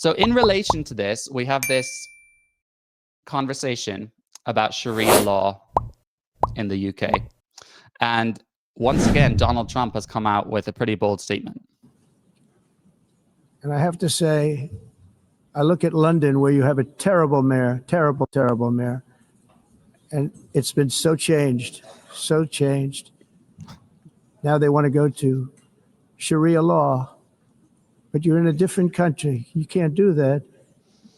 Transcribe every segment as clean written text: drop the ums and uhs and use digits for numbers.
So in relation to this, we have this conversation about Sharia law in the UK. And once again, Donald Trump has come out with a pretty bold statement. And I have to say, I look at London, where you have a terrible mayor, terrible mayor. And it's been so changed. Now they want to go to Sharia law. But you're in a different country. You can't do that.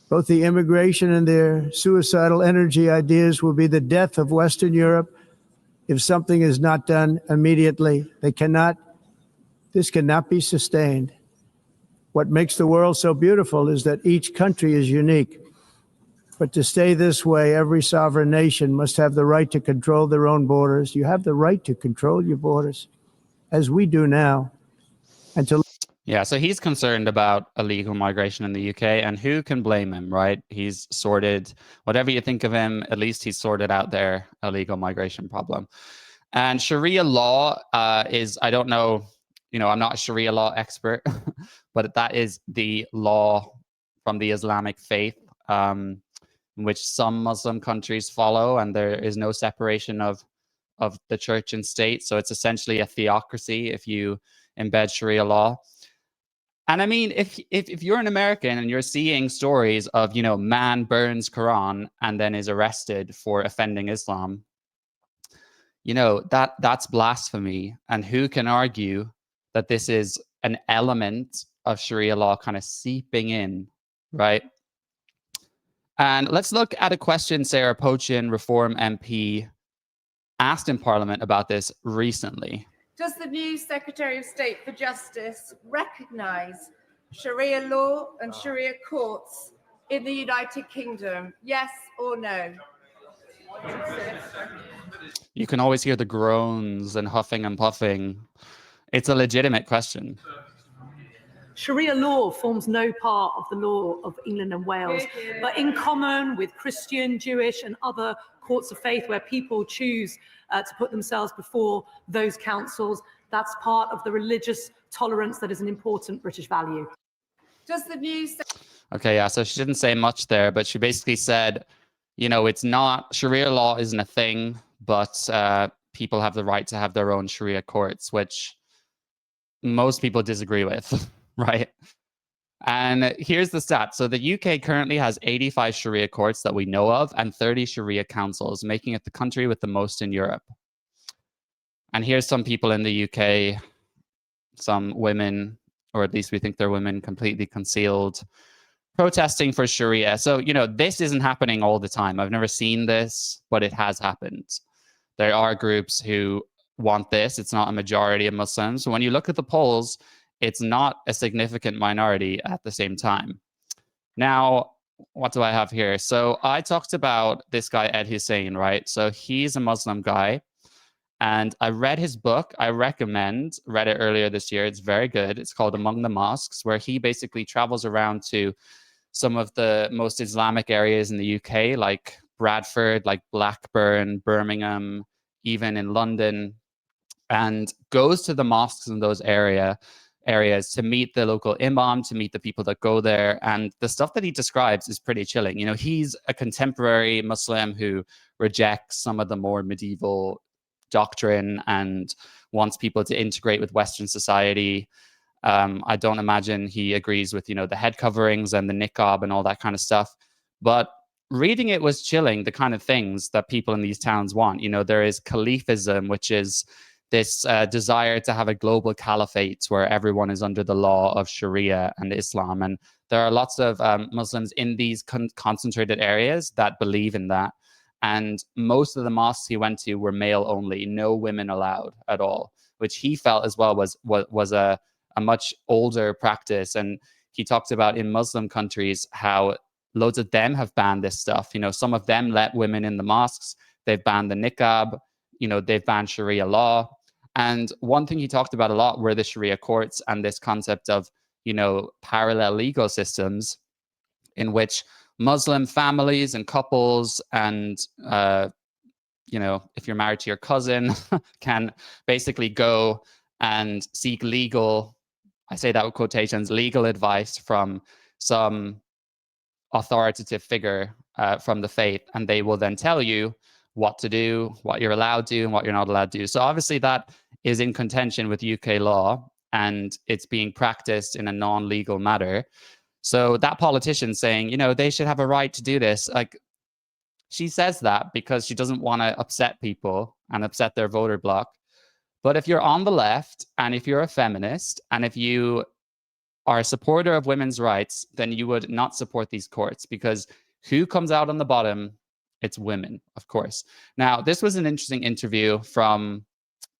Both the immigration and their suicidal energy ideas will be the death of Western Europe if something is not done immediately. This cannot be sustained. What makes the world so beautiful is that each country is unique. But to stay this way, every sovereign nation must have the right to control their own borders. You have the right to control your borders, as we do now. And to Yeah, so he's concerned about illegal migration in the UK, and who can blame him, right? He's sorted, whatever you think of him, at least he's sorted out their illegal migration problem. And Sharia law is, I don't know, I'm not a Sharia law expert, but that is the law from the Islamic faith, which some Muslim countries follow, and there is no separation of the church and state. So it's essentially a theocracy if you embed Sharia law. And I mean, if you're an American and you're seeing stories of, man burns Quran and then is arrested for offending Islam, that's blasphemy. And who can argue that this is an element of Sharia law kind of seeping in, right? And let's look at a question Sarah Pochin, Reform MP, asked in Parliament about this recently. Does the new Secretary of State for Justice recognise Sharia law and Sharia courts in the United Kingdom? Yes or no? You can always hear the groans and huffing and puffing. It's a legitimate question. Sharia law forms no part of the law of England and Wales, but in common with Christian, Jewish and other courts of faith where people choose to put themselves before those councils, that's part of the religious tolerance that is an important British value. Does the new... Okay, yeah, so she didn't say much there, but she basically said, it's not, Sharia law isn't a thing, but people have the right to have their own Sharia courts, which most people disagree with, right? And here's the stat. So the UK currently has 85 Sharia courts that we know of and 30 Sharia councils, making it the country with the most in Europe. And here's some people in the UK, some women, or at least we think they're women, completely concealed, protesting for Sharia. So, this isn't happening all the time. I've never seen this, but it has happened. There are groups who want this. It's not a majority of Muslims. So when you look at the polls, it's not a significant minority at the same time. Now, what do I have here? So I talked about this guy, Ed Hussein, right? So he's a Muslim guy. And I read his book. I read it earlier this year. It's very good. It's called Among the Mosques, where he basically travels around to some of the most Islamic areas in the UK, like Bradford, like Blackburn, Birmingham, even in London, and goes to the mosques in those areas to meet the local imam, to meet the people that go there. And the stuff that he describes is pretty chilling. He's a contemporary Muslim who rejects some of the more medieval doctrine and wants people to integrate with Western society. I don't imagine he agrees with, the head coverings and the niqab and all that kind of stuff. But reading it was chilling, the kind of things that people in these towns want. There is Khalifism, which is this desire to have a global caliphate where everyone is under the law of Sharia and Islam. And there are lots of Muslims in these concentrated areas that believe in that. And most of the mosques he went to were male only, no women allowed at all, which he felt as well was a much older practice. And he talked about in Muslim countries how loads of them have banned this stuff. Some of them let women in the mosques. They've banned the niqab. They've banned Sharia law. And one thing he talked about a lot were the Sharia courts and this concept of, parallel legal systems in which Muslim families and couples and, if you're married to your cousin, can basically go and seek legal, I say that with quotations, legal advice from some authoritative figure from the faith, and they will then tell you what to do, what you're allowed to do, and what you're not allowed to do. So obviously that is in contention with UK law, and it's being practiced in a non-legal matter. So that politician saying, you know, they should have a right to do this, like, she says that because she doesn't want to upset people and upset their voter bloc. But if you're on the left, and if you're a feminist, and if you are a supporter of women's rights, then you would not support these courts, because who comes out on the bottom? It's women, of course. Now, this was an interesting interview from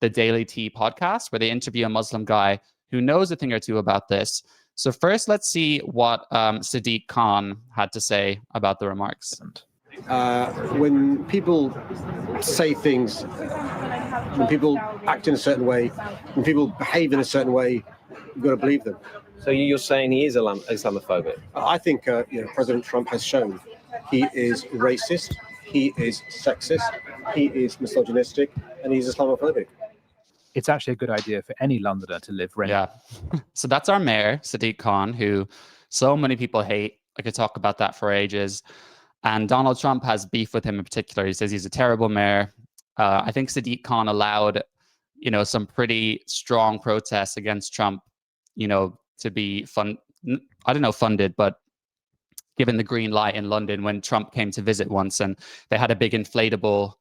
the Daily Tea podcast, where they interview a Muslim guy who knows a thing or two about this. So first, let's see what Sadiq Khan had to say about the remarks. When people say things, when people act in a certain way, when people behave in a certain way, you've got to believe them. So you're saying he is Islamophobic? I think President Trump has shown he is racist, he is sexist, he is misogynistic, and he's Islamophobic. It's actually a good idea for any Londoner to live rent. Yeah. So that's our mayor, Sadiq Khan, who so many people hate. I could talk about that for ages. And Donald Trump has beef with him in particular. He says he's a terrible mayor. I think Sadiq Khan allowed, you know, some pretty strong protests against Trump, you know, to be funded, but given the green light in London when Trump came to visit once, and they had a big inflatable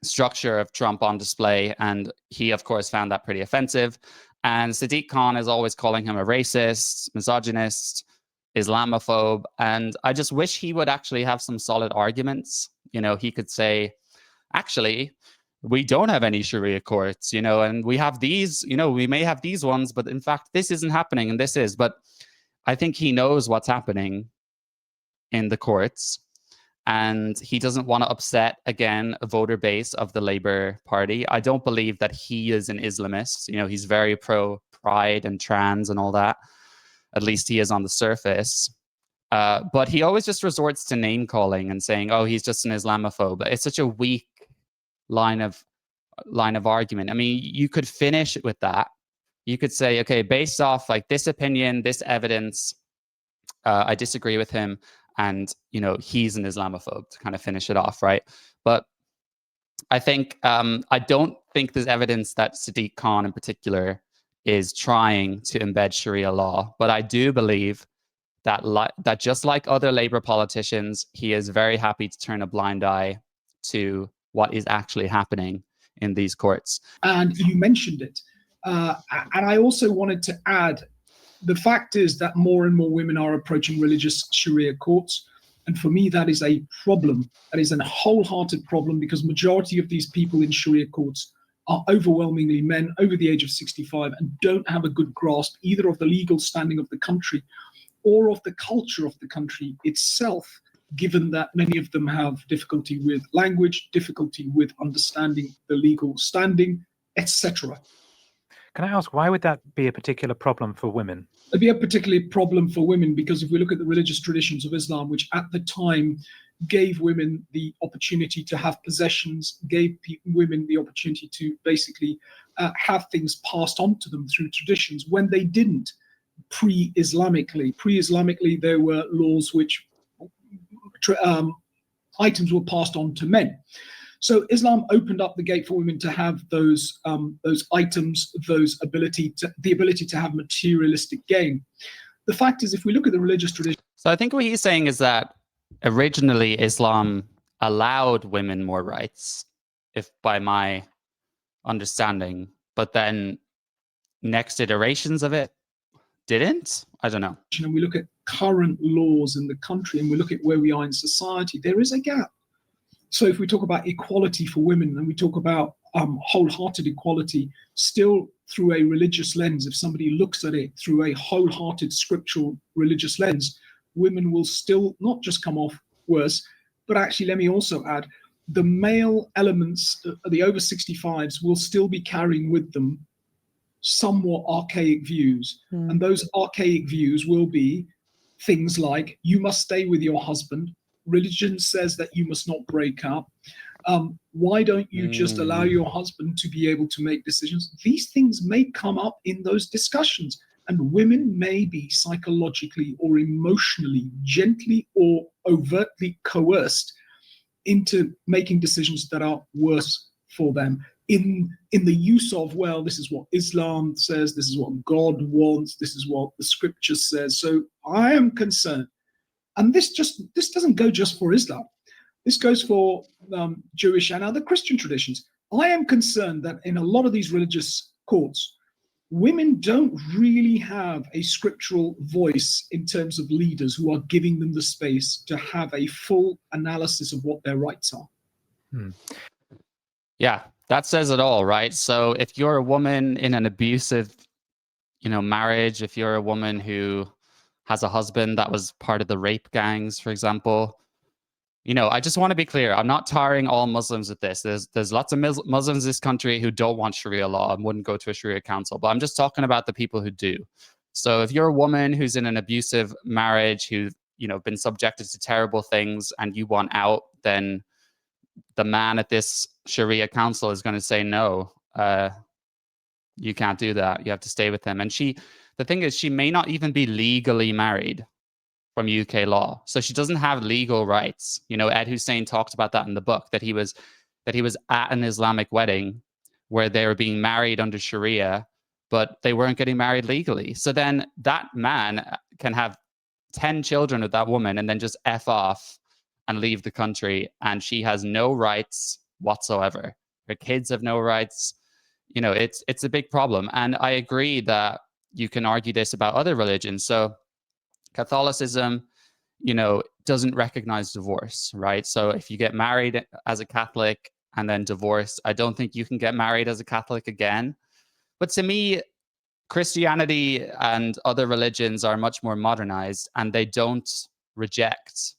structure of Trump on display, and he of course found that pretty offensive. And Sadiq Khan is always calling him a racist, misogynist, Islamophobe, and I just wish he would actually have some solid arguments. You know, he could say, actually, we don't have any Sharia courts, you know, and we have these, you know, we may have these ones, but in fact this isn't happening and this is. But I think he knows what's happening in the courts, and he doesn't want to upset, again, a voter base of the Labour Party. I don't believe that he is an Islamist. You know, he's very pro-pride and trans and all that. At least he is on the surface. But he always just resorts to name-calling and saying, oh, he's just an Islamophobe. It's such a weak line of argument. I mean, you could finish it with that. You could say, okay, based off like this opinion, this evidence, I disagree with him, and you know, he's an Islamophobe, to kind of finish it off, right? But I think I don't think there's evidence that Sadiq Khan in particular is trying to embed Sharia law, but I do believe that that just like other Labour politicians, he is very happy to turn a blind eye to what is actually happening in these courts. And you mentioned it. And I also wanted to add, the fact is that more and more women are approaching religious Sharia courts. And for me, that is a problem. That is a wholehearted problem, because majority of these people in Sharia courts are overwhelmingly men over the age of 65 and don't have a good grasp either of the legal standing of the country or of the culture of the country itself, given that many of them have difficulty with language, difficulty with understanding the legal standing, etc. Can I ask, why would that be a particular problem for women? It'd be a particular problem for women because if we look at the religious traditions of Islam, which at the time gave women the opportunity to have possessions, gave women the opportunity to basically have things passed on to them through traditions, when they didn't pre-Islamically. Pre-Islamically, there were laws which items were passed on to men. So Islam opened up the gate for women to have those items, the ability to have materialistic gain. The fact is, if we look at the religious tradition. So I think what he's saying is that originally Islam allowed women more rights, if by my understanding, but then next iterations of it didn't. I don't know. And we look at current laws in the country and we look at where we are in society, there is a gap. So if we talk about equality for women and we talk about wholehearted equality, still through a religious lens, if somebody looks at it through a wholehearted scriptural religious lens, women will still not just come off worse, but actually, let me also add, the male elements, the over 65s, will still be carrying with them somewhat archaic views. And those archaic views will be things like, you must stay with your husband. Religion says that you must not break up. Why don't you just allow your husband to be able to make decisions? These things may come up in those discussions. And women may be psychologically or emotionally, gently or overtly coerced into making decisions that are worse for them in the use of, well, this is what Islam says, this is what God wants, this is what the scripture says. So I am concerned, and this doesn't go just for Islam. This goes for Jewish and other Christian traditions. I am concerned that in a lot of these religious courts, women don't really have a scriptural voice in terms of leaders who are giving them the space to have a full analysis of what their rights are. Yeah, that says it all, right? So if you're a woman in an abusive, marriage, if you're a woman who has a husband that was part of the rape gangs, for example, I just want to be clear. I'm not tarring all Muslims with this. There's lots of Muslims in this country who don't want Sharia law and wouldn't go to a Sharia council, but I'm just talking about the people who do. So if you're a woman who's in an abusive marriage, who's been subjected to terrible things, and you want out, then the man at this Sharia council is going to say no. You can't do that. You have to stay with him. And the thing is, she may not even be legally married from UK law. So she doesn't have legal rights. Ed Hussein talked about that in the book, that he was at an Islamic wedding where they were being married under Sharia, but they weren't getting married legally. So then that man can have 10 children with that woman and then just F off and leave the country, and she has no rights whatsoever. Her kids have no rights. It's a big problem. And I agree that you can argue this about other religions. So Catholicism, doesn't recognize divorce, right? So if you get married as a Catholic and then divorced, I don't think you can get married as a Catholic again. But to me, Christianity and other religions are much more modernized, and they don't reject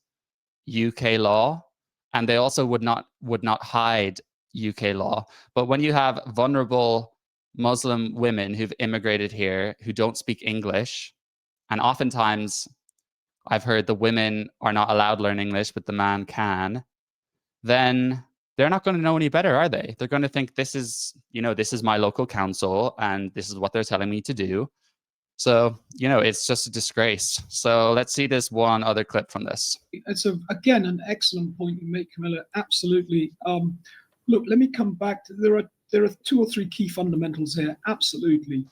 UK law, and they also would not hide UK law. But when you have vulnerable Muslim women who've immigrated here who don't speak English, and oftentimes I've heard the women are not allowed to learn English, but the man can, then they're not going to know any better, are they? They're going to think this is my local council and this is what they're telling me to do. So, it's just a disgrace. So let's see this one other clip from this. It's again an excellent point you make, Camilla. Absolutely. Look, let me come back to there are 2 or 3 key fundamentals here. Absolutely.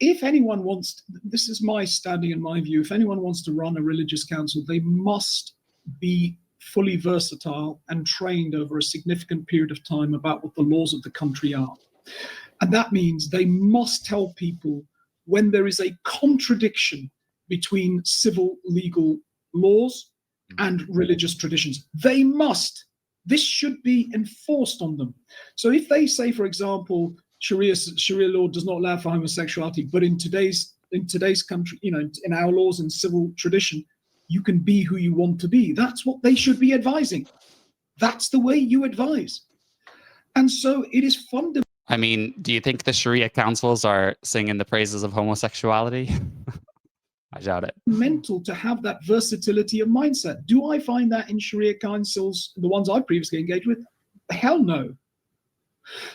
If anyone wants, this is my standing and my view, if anyone wants to run a religious council, they must be fully versatile and trained over a significant period of time about what the laws of the country are. And that means they must tell people when there is a contradiction between civil legal laws and religious traditions. They must. This should be enforced on them. So if they say, for example, Sharia law does not allow for homosexuality, but in today's country, in our laws and civil tradition, you can be who you want to be. That's what they should be advising. That's the way you advise. And so it is fundamental. I mean, do you think the Sharia councils are singing the praises of homosexuality? I doubt it. Mental to have that versatility of mindset. Do I find that in Sharia councils, the ones I've previously engaged with? Hell no.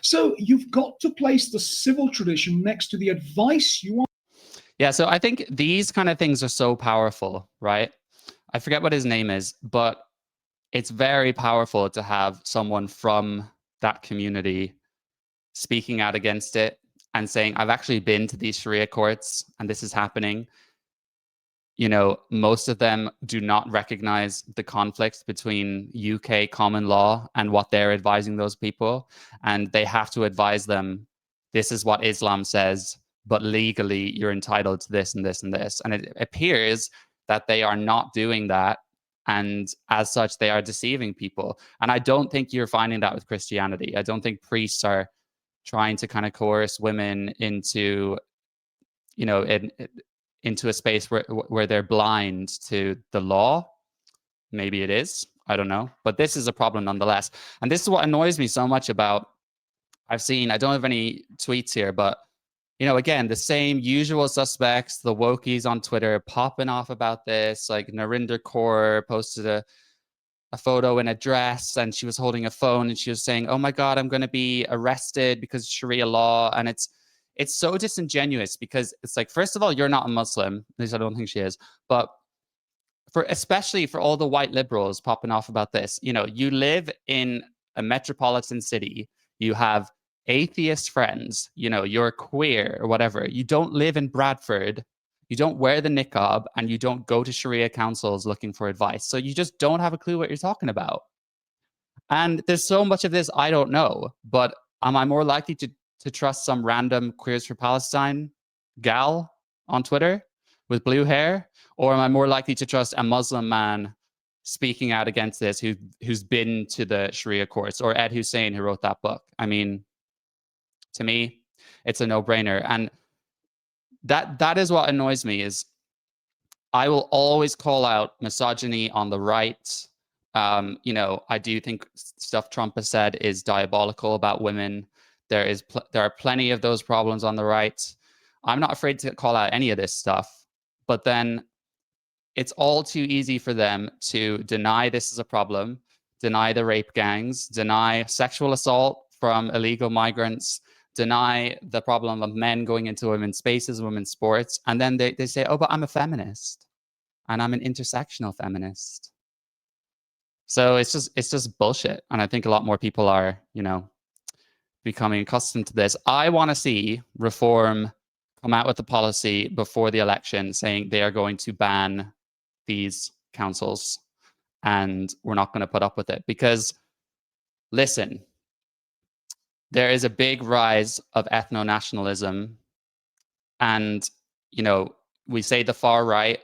So you've got to place the civil tradition next to the advice you want. Yeah, so I think these kind of things are so powerful, right? I forget what his name is, but it's very powerful to have someone from that community speaking out against it and saying, I've actually been to these Sharia courts and this is happening. Most of them do not recognize the conflict between UK common law and what they're advising those people. And they have to advise them, this is what Islam says, but legally you're entitled to this and this and this. And it appears that they are not doing that. And as such, they are deceiving people. And I don't think you're finding that with Christianity. I don't think priests are trying to kind of coerce women into, into a space where they're blind to the law. Maybe it is. I don't know. But this is a problem nonetheless. And this is what annoys me so much about, I don't have any tweets here, but, again, the same usual suspects, the wokies on Twitter popping off about this. Like Narinder Kaur posted a photo in a dress and she was holding a phone and she was saying, oh my God, I'm going to be arrested because of Sharia law. And it's so disingenuous because it's like, first of all, you're not a Muslim. At least I don't think she is. But especially for all the white liberals popping off about this, you know, you live in a metropolitan city, you have atheist friends, you know, you're queer or whatever. You don't live in Bradford, you don't wear the niqab, and you don't go to Sharia councils looking for advice. So you just don't have a clue what you're talking about. And there's so much of this I don't know, but am I more likely to trust some random Queers for Palestine gal on Twitter with blue hair? Or am I more likely to trust a Muslim man speaking out against this who's been to the Sharia courts, or Ed Hussein who wrote that book? I mean, to me, it's a no-brainer. And that is what annoys me, is I will always call out misogyny on the right. You know, I do think stuff Trump has said is diabolical about women. There are plenty of those problems on the right. I'm not afraid to call out any of this stuff, but then it's all too easy for them to deny this is a problem, deny the rape gangs, deny sexual assault from illegal migrants, deny the problem of men going into women's spaces, women's sports, and then they say, oh, but I'm a feminist, and I'm an intersectional feminist. So it's just bullshit. And I think a lot more people are, you know, becoming accustomed to this. I want to see Reform come out with a policy before the election saying they are going to ban these councils, and we're not going to put up with it. Because, listen, there is a big rise of ethno-nationalism, and, you know, we say the far right.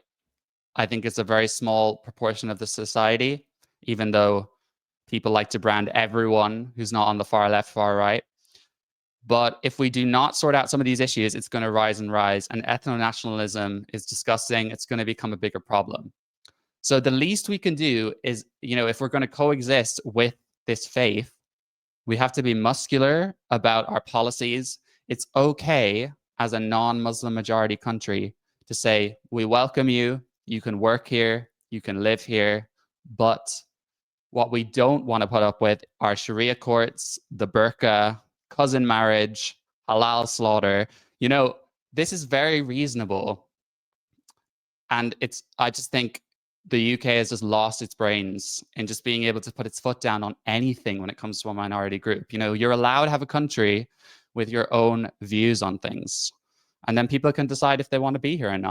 I think it's a very small proportion of the society, even though people like to brand everyone who's not on the far left, far right. But if we do not sort out some of these issues, it's going to rise and rise. And ethno-nationalism is disgusting. It's going to become a bigger problem. So the least we can do is, you know, if we're going to coexist with this faith, we have to be muscular about our policies. It's okay as a non-Muslim majority country to say, we welcome you, you can work here, you can live here, but what we don't want to put up with are Sharia courts, the burqa, cousin marriage, halal slaughter. You know, this is very reasonable. And I just think the UK has just lost its brains in just being able to put its foot down on anything when it comes to a minority group. You know, you're allowed to have a country with your own views on things, and then people can decide if they want to be here or not.